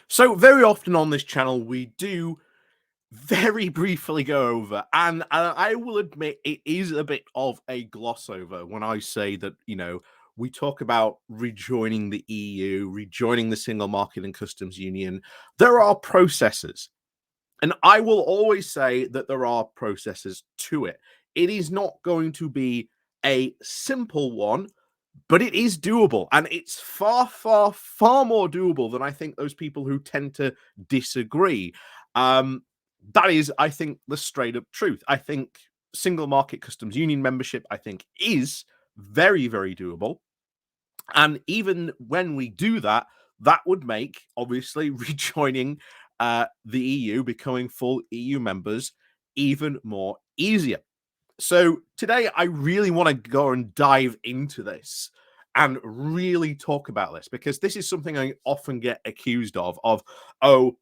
So very often on this channel, we do very briefly go over, and I will admit it is a bit of a gloss over when I say that, we talk about rejoining the EU, rejoining the single market and customs union. There are processes, and I will always say that there are processes to it. It is not going to be a simple one, but it is doable, and it's far, far, far more doable than I think those people who tend to disagree. Um, that is, I think, the straight up truth. I think single market customs union membership, I think, is very, very doable. And even when we do that, that would make, obviously, rejoining the EU, becoming full EU members, even more easier. So today, I really want to go and dive into this and really talk about this, because this is something I often get accused of, oh,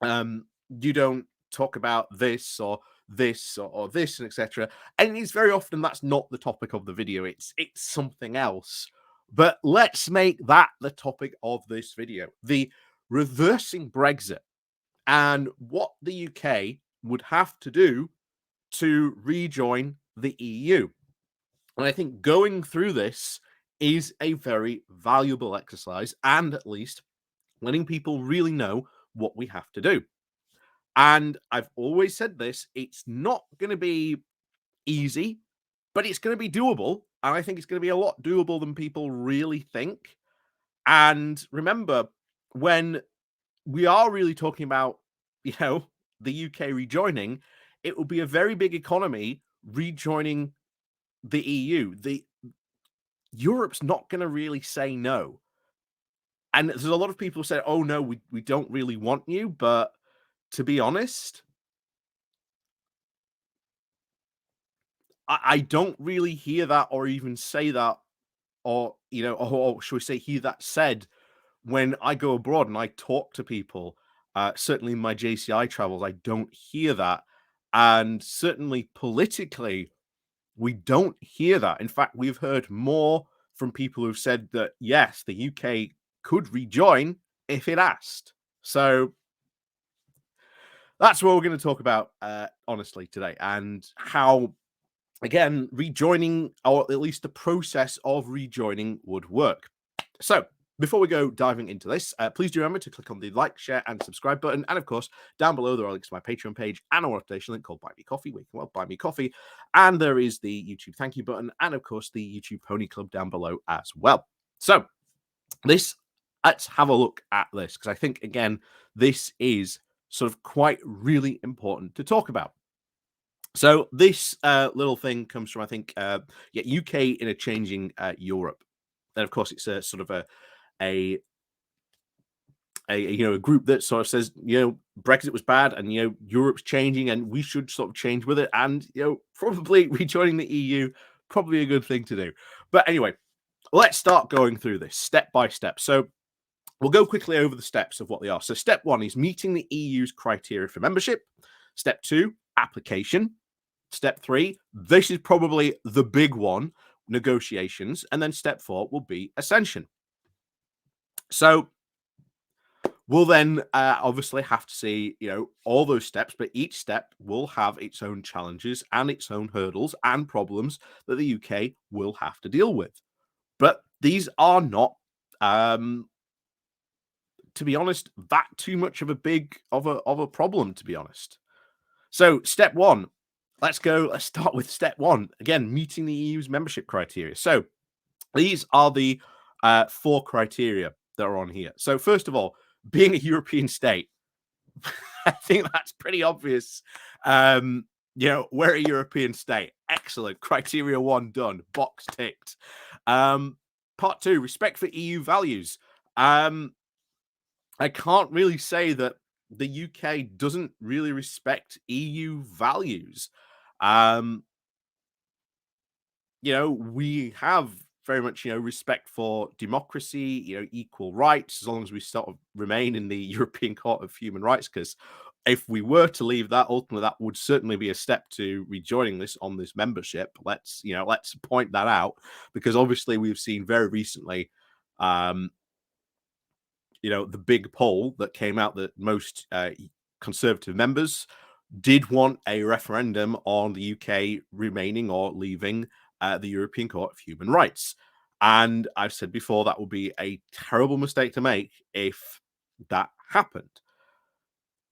you don't talk about this or this or this, and etc. And it's very often that's not the topic of the video. It's something else. But let's make that the topic of this video: the reversing Brexit and what the UK would have to do to rejoin the EU. And I think going through this is a very valuable exercise, and at least letting people really know what we have to do. And I've always said this, it's not going to be easy, but it's going to be doable. And I think it's going to be a lot doable than people really think. And remember, when we are really talking about, you know, the UK rejoining, it will be a very big economy rejoining the EU. The Europe's not going to really say no. And there's a lot of people who say, oh, no, we don't really want you. But to be honest, I don't really hear that or even say that, or, or should we say, hear that said when I go abroad and I talk to people. Certainly in my JCI travels, I don't hear that. And certainly politically, we don't hear that. In fact, we've heard more from people who've said that, yes, the UK could rejoin if it asked. So that's what we're going to talk about, honestly, today, and how, again, rejoining, or at least the process of rejoining, would work. So before we go diving into this, please do remember to click on the like, share, and subscribe button. And of course, down below, there are links to my Patreon page and a rotation link called Buy Me Coffee, where you can buy me coffee. And there is the YouTube thank you button, and of course, the YouTube Pony Club down below as well. So let's have a look at this, because I think, again, this is sort of quite really important to talk about. So this little thing comes from, I think, UK in a changing Europe. And of course, it's a sort of a group that sort of says, Brexit was bad, and Europe's changing, and we should sort of change with it, and probably rejoining the EU, probably a good thing to do. But anyway, let's start going through this step by step. So we'll go quickly over the steps of what they are. So step 1 is meeting the EU's criteria for membership. Step 2, application. Step 3, this is probably the big one, negotiations. And then step 4 will be accession. So we'll then obviously have to see, all those steps, but each step will have its own challenges and its own hurdles and problems that the UK will have to deal with. But these are not, to be honest, that too much of a problem, to be honest. So step 1, let's start with step 1. Again, meeting the EU's membership criteria. So these are the 4 criteria that are on here. So first of all, being a European state. I think that's pretty obvious. We're a European state. Excellent. Criteria 1 done. Box ticked. Part 2, respect for EU values. I can't really say that the UK doesn't really respect EU values. We have very much, respect for democracy, equal rights, as long as we sort of remain in the European Court of Human Rights, because if we were to leave that, ultimately, that would certainly be a step to rejoining this on this membership. Let's point that out, because obviously we've seen very recently, the big poll that came out that most Conservative members did want a referendum on the UK remaining or leaving the European Court of Human Rights. And I've said before that would be a terrible mistake to make if that happened.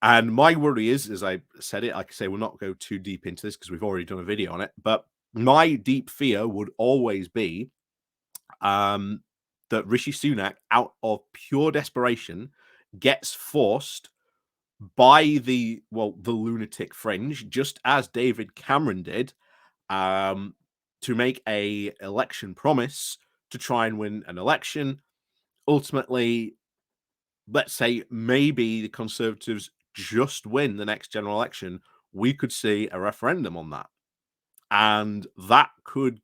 And my worry is, as I said it, like I say, we'll not go too deep into this because we've already done a video on it. But my deep fear would always be that Rishi Sunak, out of pure desperation, gets forced by the lunatic fringe, just as David Cameron did, to make a election promise to try and win an election. Ultimately, let's say maybe the Conservatives just win the next general election, we could see a referendum on that. And that could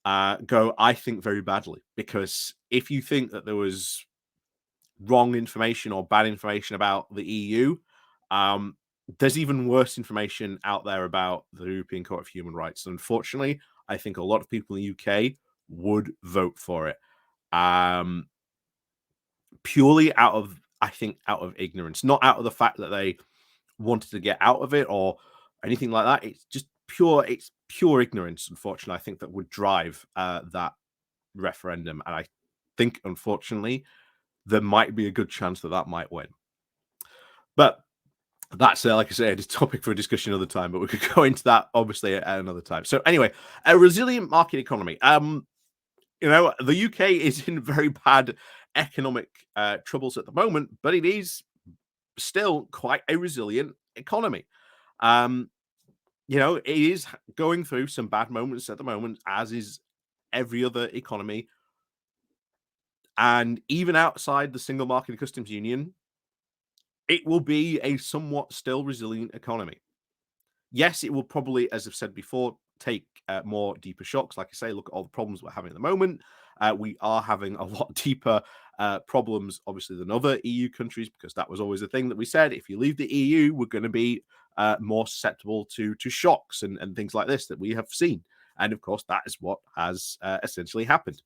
go, I think, very badly. Because if you think that there was wrong information or bad information about the EU, there's even worse information out there about the European Court of Human Rights. Unfortunately, I think a lot of people in the UK would vote for it. Purely out of ignorance, not out of the fact that they wanted to get out of it or anything like that. It's just pure ignorance, unfortunately, I think that would drive that referendum. And I think, unfortunately, there might be a good chance that that might win. But that's, like I said, a topic for a discussion another time, but we could go into that, obviously, at another time. So anyway, a resilient market economy. The UK is in very bad economic troubles at the moment, but it is still quite a resilient economy. It is going through some bad moments at the moment, as is every other economy. And even outside the single market and customs union, it will be a somewhat still resilient economy. Yes, it will probably, as I've said before, take more deeper shocks. Like I say, look at all the problems we're having at the moment. We are having a lot deeper problems, obviously, than other EU countries, because that was always a thing that we said. If you leave the EU, we're going to be more susceptible to shocks and things like this that we have seen. And of course, that is what has essentially happened.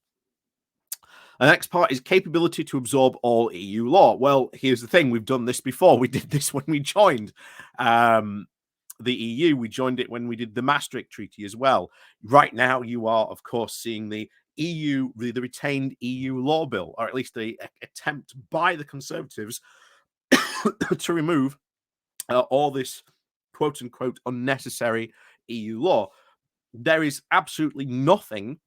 The next part is capability to absorb all EU law. Well, here's the thing. We've done this before. We did this when we joined the EU. We joined it when we did the Maastricht Treaty as well. Right now, you are, of course, seeing the retained EU law bill, or at least the attempt by the Conservatives to remove all this quote-unquote unnecessary EU law. There is absolutely nothing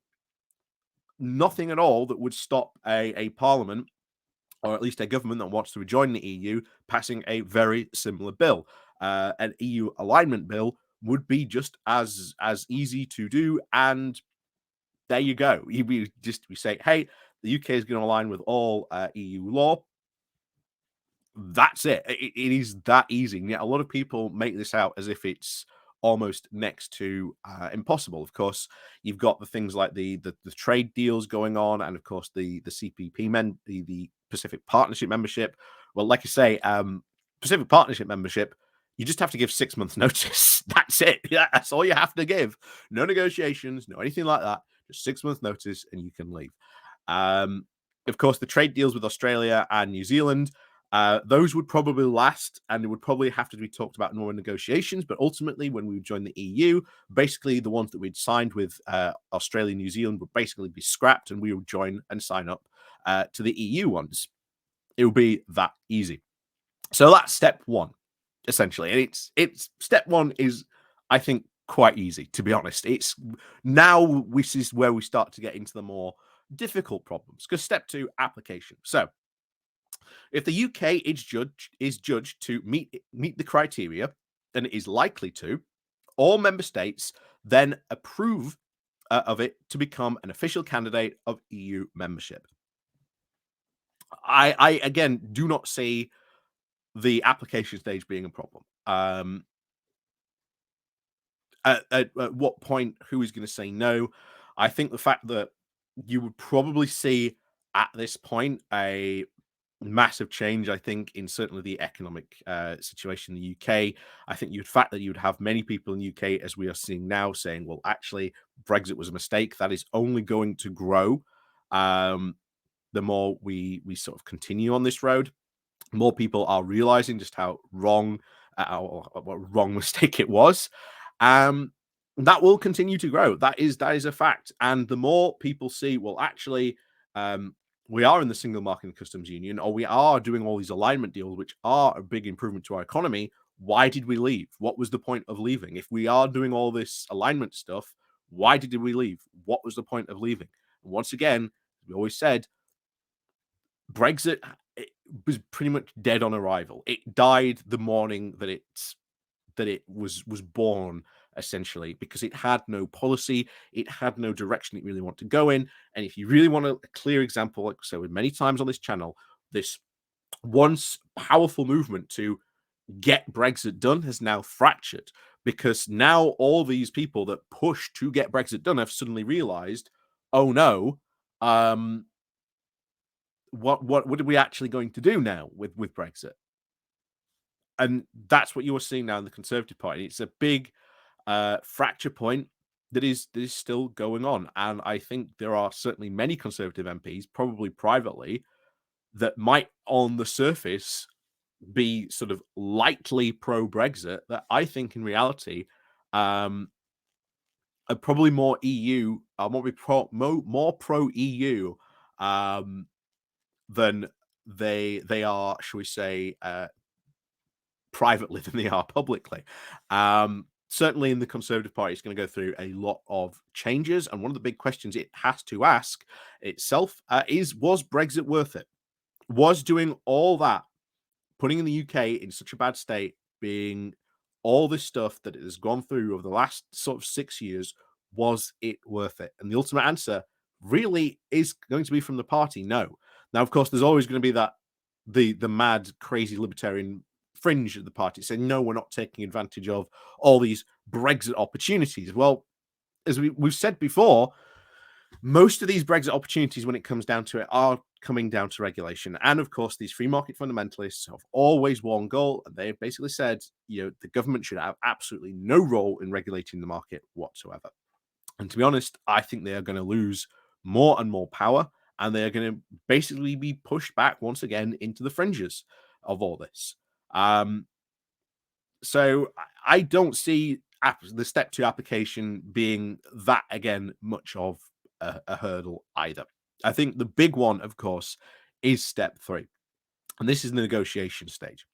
at all that would stop a parliament, or at least a government that wants to rejoin the EU, passing a very similar bill. An EU alignment bill would be just as easy to do, and there you go. We say, hey, the UK is going to align with all EU law. That's it. It is that easy. And yet a lot of people make this out as if it's almost next to impossible. Of course, you've got the things like the trade deals going on, and of course the CPP the Pacific Partnership membership. Well, like I say, Pacific Partnership membership, you just have to give 6 months notice. That's it. That's all you have to give. No negotiations, no anything like that. Just 6 months notice and you can leave. Of course, the trade deals with Australia and New Zealand, those would probably last, and it would probably have to be talked about in more negotiations. But ultimately, when we would join the EU, basically the ones that we'd signed with Australia and New Zealand would basically be scrapped, and we would join and sign up to the EU ones. It would be that easy. So that's step one, essentially. And it's step one is, I think, quite easy, to be honest. It's now this is where we start to get into the more difficult problems, because step two, application. So if the UK is judged to meet the criteria, and it is likely to, all member states then approve of it to become an official candidate of EU membership. I again do not see the application stage being a problem. At what point, who is going to say no? I think the fact that you would probably see at this point a massive change, I think, in certainly the economic situation in the UK. I think you'd have many people in the UK, as we are seeing now, saying, well, actually, Brexit was a mistake. That is only going to grow. the more we sort of continue on this road, more people are realizing just how wrong, or what a wrong mistake it was. Um, that will continue to grow. That is a fact. And the more people see, well, actually, um, we are in the single market and customs union, or we are doing all these alignment deals, which are a big improvement to our economy. Why did we leave? What was the point of leaving? If we are doing all this alignment stuff, why did we leave? What was the point of leaving? And once again, we always said Brexit, it was pretty much dead on arrival. It died the morning that it was born, essentially, because it had no policy, it had no direction it really wanted to go in. And if you really want a clear example, like I said with many times on this channel, this once powerful movement to get Brexit done has now fractured, because now all these people that push to get Brexit done have suddenly realized, oh no, um, what are we actually going to do now with Brexit? And that's what you're seeing now in the Conservative Party. It's a big fracture point that is still going on, and I think there are certainly many Conservative MPs, probably privately, that might, on the surface, be sort of lightly pro Brexit. That I think, in reality, um, are probably more EU, more pro EU, um, than they are, shall we say, privately than they are publicly. Certainly in the Conservative Party, it's going to go through a lot of changes. And one of the big questions it has to ask itself is, was Brexit worth it? Was doing all that, putting in the UK in such a bad state, being all this stuff that it has gone through over the last sort of 6 years, was it worth it? And the ultimate answer really is going to be from the party, no. Now, of course, there's always going to be that the mad, crazy libertarian fringe of the party saying, no, we're not taking advantage of all these Brexit opportunities. Well, as we've said before, most of these Brexit opportunities, when it comes down to it, are coming down to regulation. And of course, these free market fundamentalists have always one goal, and they've basically said, the government should have absolutely no role in regulating the market whatsoever. And to be honest, I think they are going to lose more and more power, and they are going to basically be pushed back once again into the fringes of all this. So I don't see the step 2 application being that, again, much of a hurdle either. I think the big one, of course, is step 3, and this is the negotiation stage.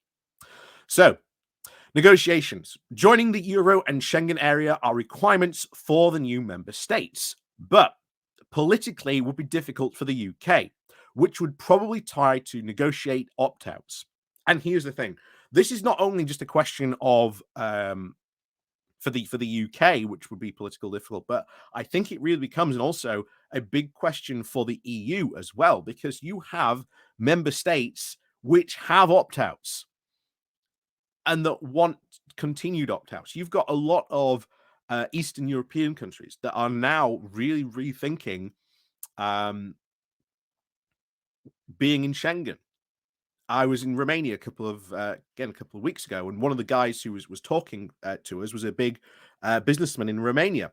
So, negotiations. Joining the Euro and Schengen area are requirements for the new member states, but politically would be difficult for the UK, which would probably try to negotiate opt-outs. And here's the thing. This is not only just a question of for the UK, which would be political difficult, but I think it really becomes also a big question for the EU as well, because you have member states which have opt-outs and that want continued opt-outs. You've got a lot of Eastern European countries that are now really rethinking being in Schengen. I was in Romania a couple of weeks ago, and one of the guys who was talking to us was a big businessman in Romania,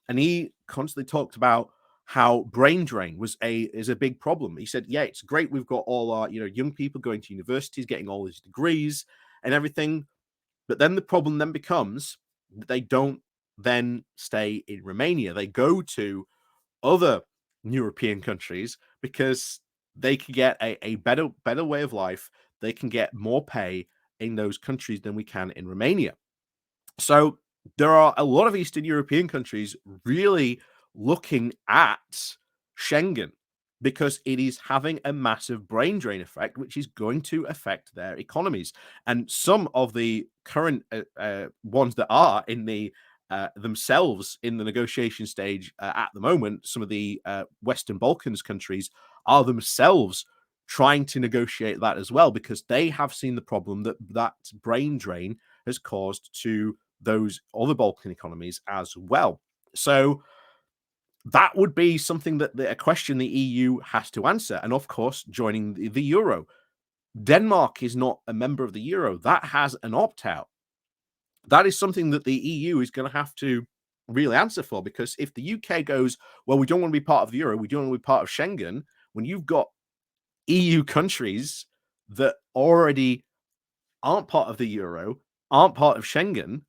and he constantly talked about how brain drain is a big problem. He said, "Yeah, it's great we've got all our young people going to universities, getting all these degrees and everything, but then the problem then becomes that they don't then stay in Romania. They go to other European countries because they can get a better way of life. They can get more pay in those countries than we can in Romania." So there are a lot of Eastern European countries really looking at Schengen because it is having a massive brain drain effect, which is going to affect their economies. And some of the current ones that are in the themselves in the negotiation stage at the moment, some of the Western Balkans countries are themselves trying to negotiate that as well, because they have seen the problem that brain drain has caused to those other Balkan economies as well. So that would be something a question the EU has to answer. And of course, joining the euro. Denmark is not a member of the euro. That has an opt-out. That is something that the EU is going to have to really answer for, because if the UK goes, well, we don't want to be part of the euro, we don't want to be part of Schengen, when you've got EU countries that already aren't part of the euro, aren't part of Schengen,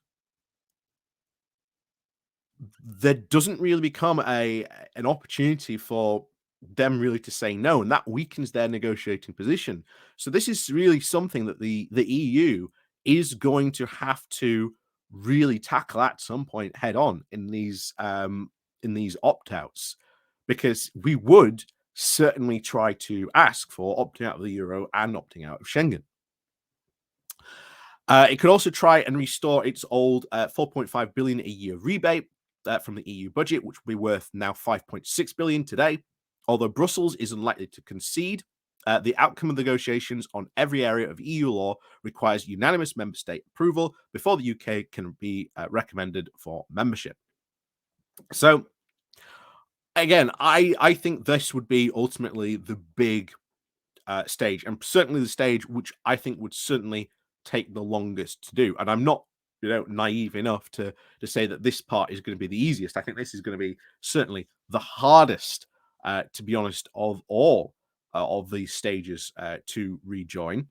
there doesn't really become an opportunity for them really to say no, and that weakens their negotiating position. So this is really something that the EU is going to have to really tackle at some point head on in these opt-outs, because we would certainly try to ask for opting out of the euro and opting out of Schengen. It could also try and restore its old 4.5 billion a year rebate from the EU budget, which will be worth now 5.6 billion today. Although Brussels is unlikely to concede, the outcome of negotiations on every area of EU law requires unanimous member state approval before the UK can be recommended for membership. So again, I think this would be ultimately the big stage, and certainly the stage which I think would certainly take the longest to do. And I'm not, naive enough to say that this part is going to be the easiest. I think this is going to be certainly the hardest, to be honest, of all of these stages to rejoin.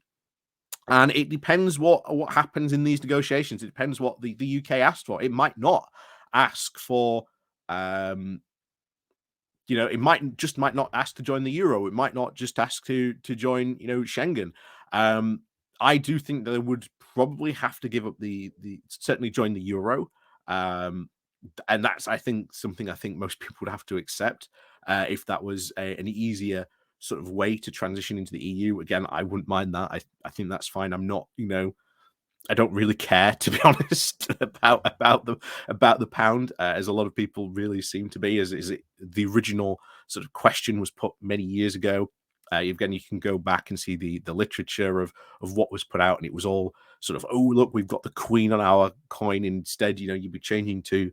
And it depends what happens in these negotiations. It depends what the UK asked for. It might not ask for it might not ask to join the euro. It might not just ask to join, Schengen. I do think that they would probably have to give up the certainly join the euro. And that's, I think, something I think most people would have to accept if that was an easier sort of way to transition into the EU. Again, I wouldn't mind that. I think that's fine. I'm not, I don't really care, to be honest, about the pound, as a lot of people really seem to be. As is it the original sort of question was put many years ago. Again, you can go back and see the literature of what was put out, and it was all sort of, oh look, we've got the Queen on our coin instead. You'd be changing to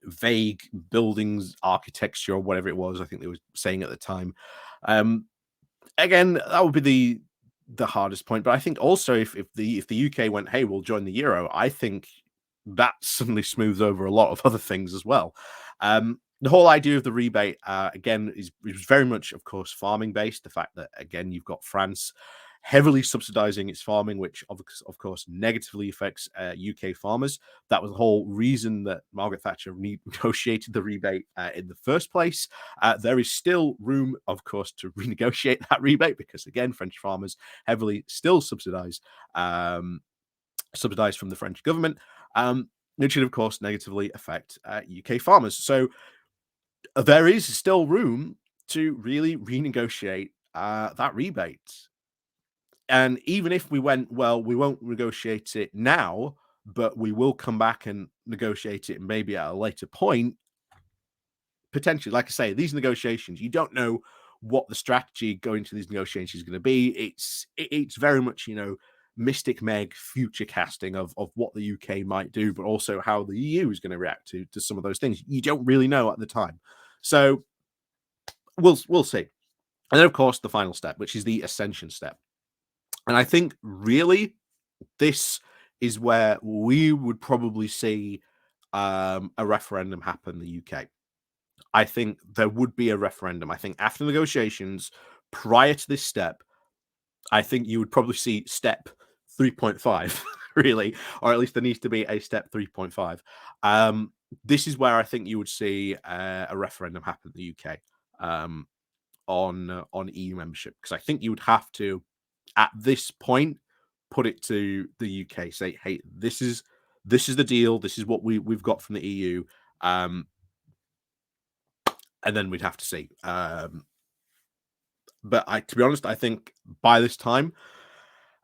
vague buildings architecture or whatever it was. I think they were saying at the time. Again, that would be the hardest point. But I think also if the UK went, hey, we'll join the euro, I think that suddenly smooths over a lot of other things as well. The whole idea of the rebate, again, is very much, of course, farming based. The fact that, again, you've got France heavily subsidizing its farming, which of course negatively affects UK farmers. That was the whole reason that Margaret Thatcher negotiated the rebate in the first place. There is still room, of course, to renegotiate that rebate because, again, French farmers heavily still subsidized from the French government, which should, of course, negatively affect UK farmers. So there is still room to really renegotiate that rebate. And even if we went, well, we won't negotiate it now, but we will come back and negotiate it maybe at a later point, potentially. Like I say, these negotiations, you don't know what the strategy going to these negotiations is going to be. It's very much, Mystic Meg future casting of what the UK might do, but also how the EU is going to react to some of those things. You don't really know at the time. So we'll see. And then, of course, the final step, which is the Accession step. And I think really this is where we would probably see a referendum happen in the UK. I think there would be a referendum. I think after negotiations, prior to this step, I think you would probably see step 3.5, really, or at least there needs to be a step 3.5. This is where I think you would see a referendum happen in the UK on EU membership, because I think you would have to, at this point, put it to the UK, say, hey, this is the deal, this is what we've got from the EU, and then we'd have to see. But to be honest, I think by this time,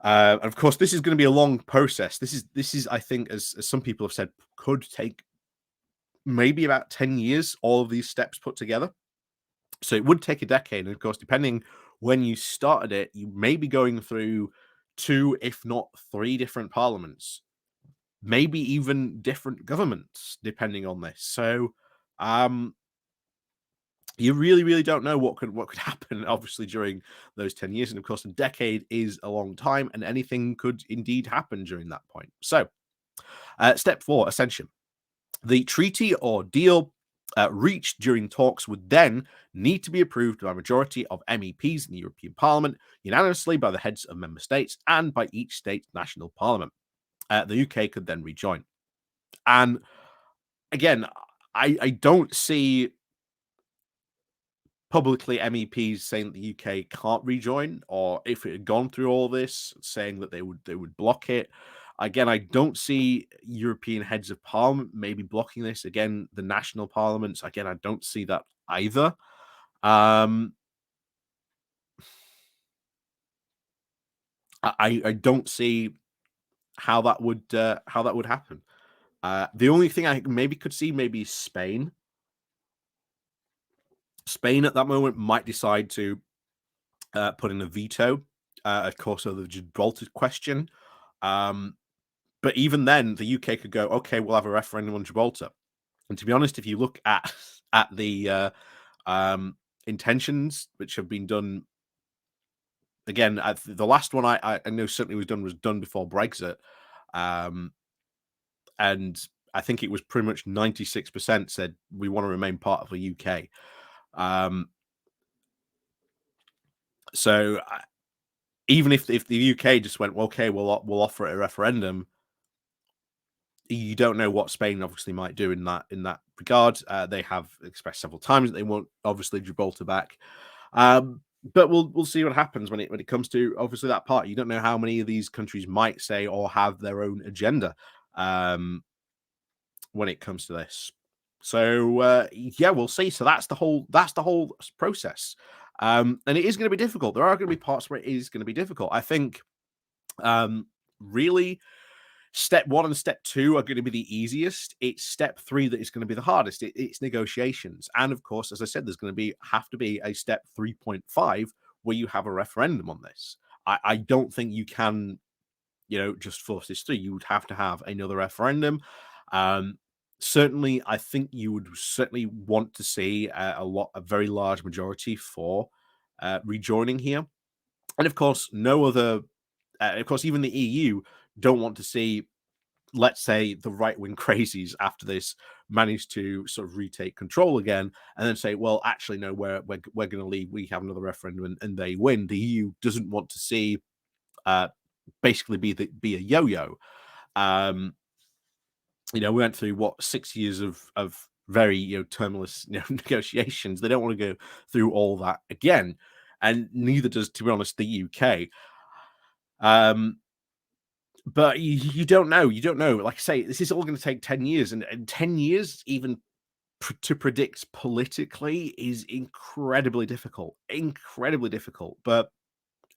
and of course, this is going to be a long process. This is I think, as some people have said, could take maybe about 10 years, all of these steps put together. So it would take a decade. And of course, depending when you started it, you may be going through 2, if not 3 different parliaments, maybe even different governments, depending on this. So you really, really don't know what could happen, obviously, during those 10 years. And of course, a decade is a long time, and anything could indeed happen during that point. So step 4, Accession. The treaty or deal reached during talks would then need to be approved by a majority of MEPs in the European Parliament, unanimously by the heads of member states and by each state's national parliament. The UK could then rejoin. And again, I don't see publicly MEPs saying that the UK can't rejoin, or if it had gone through all this, saying that they would block it. Again, I don't see European heads of parliament maybe blocking this. Again, the national parliaments. Again, I don't see that either. Um, I don't see how that would happen. The only thing I maybe could see maybe is Spain. Spain at that moment might decide to put in a veto, of course, of the Gibraltar question. But even then, the UK could go, okay, we'll have a referendum on Gibraltar. And to be honest, if you look at the intentions which have been done, again, the last one I know certainly was done before Brexit, um, and I think it was pretty much 96% said we want to remain part of the UK. So even if the UK just went, well, okay, we'll offer it a referendum, you don't know what Spain obviously might do in that regard. They have expressed several times that they want obviously Gibraltar back. But we'll see what happens when it comes to obviously that part. You don't know how many of these countries might say or have their own agenda when it comes to this. So yeah, we'll see. So that's the whole process, and it is going to be difficult. There are going to be parts where it is going to be difficult. I think really step one and step two are going to be the easiest. It's step three that is going to be the hardest. It's negotiations, and of course, as I said, there's going to have to be a step 3.5 where you have a referendum on this. I don't think you can, just force this through. You would have to have another referendum. Um, Certainly, I think you would certainly want to see a very large majority for rejoining here, and of course, no other. Of course, even the EU don't want to see, let's say, the right wing crazies after this manage to sort of retake control again, and then say, well, actually, no, we're going to leave. We have another referendum, and they win. The EU doesn't want to see basically be a yo-yo. Um, we went through 6 years of very tumultuous negotiations. They don't want to go through all that again, and neither does, to be honest, the UK. But you don't know. You don't know. Like I say, this is all going to take 10 years, and 10 years even to predict politically is incredibly difficult. Incredibly difficult. But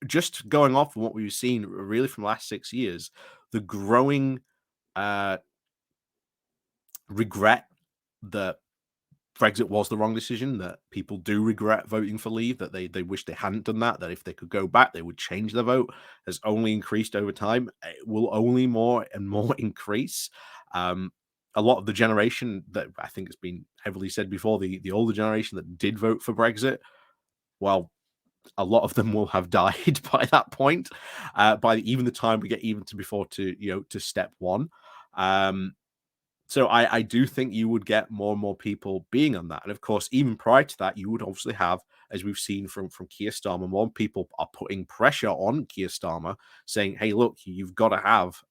just going off from what we've seen really from the last 6 years, the growing uh, regret that Brexit was the wrong decision, that people do regret voting for leave, that they wish they hadn't done that if they could go back, they would change their vote, has only increased over time. It will only more and more increase. A lot of the generation that I think has been heavily said before, the older generation that did vote for Brexit, well, a lot of them will have died by that point, by even the time we get even to before to step one. So I do think you would get more and more people being on that. And of course, even prior to that, you would obviously have, as we've seen from Keir Starmer, more people are putting pressure on Keir Starmer, saying, hey, look, you've got to have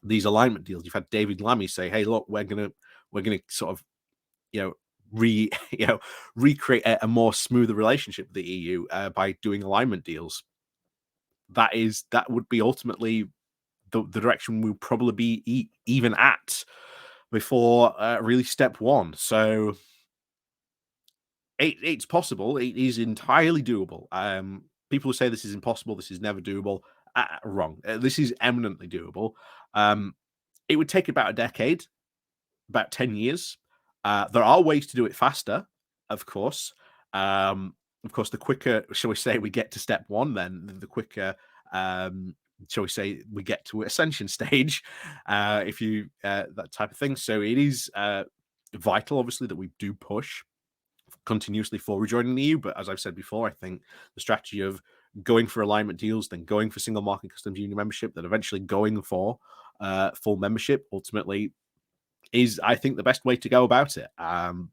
these alignment deals. You've had David Lammy say, hey, look, we're gonna sort of, re recreate a more smoother relationship with the EU by doing alignment deals. That would be ultimately the direction we'll probably be even at before really step one. So it's possible. It is entirely doable. People who say this is impossible, this is never doable, wrong. This is eminently doable. It would take about a decade, about 10 years. There are ways to do it faster, of course. The quicker, shall we say, we get to step one, then the quicker, shall we say, we get to ascension stage, if you that type of thing. So it is vital, obviously, that we do push continuously for rejoining the EU. But as I've said before, I think the strategy of going for alignment deals, then going for single market customs union membership, then eventually going for full membership, ultimately is, I think, the best way to go about it. And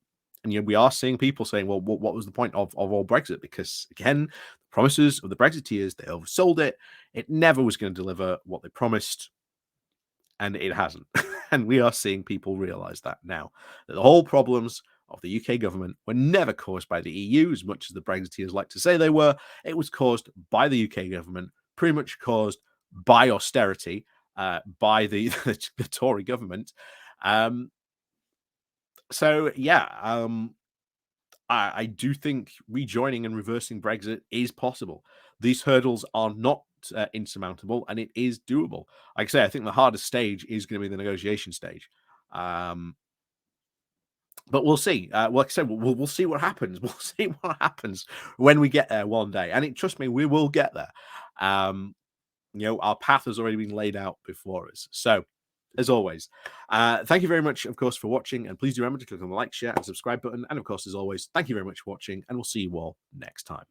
we are seeing people saying, well, what was the point of all Brexit? Because again, the promises of the Brexiteers, they oversold it. It never was going to deliver what they promised, and it hasn't. And we are seeing people realize that now, that the whole problems of the UK government were never caused by the EU, as much as the Brexiteers like to say they were. It was caused by the UK government, pretty much caused by austerity, by the Tory government. So yeah, I do think rejoining and reversing Brexit is possible. These hurdles are not insurmountable, and it is doable. Like I say, I think the hardest stage is going to be the negotiation stage. But we'll see. Like I said, we'll see what happens. We'll see what happens when we get there one day. And trust me, we will get there. Our path has already been laid out before us. So, as always, thank you very much, of course, for watching. And please do remember to click on the like, share, and subscribe button. And of course, as always, thank you very much for watching. And we'll see you all next time.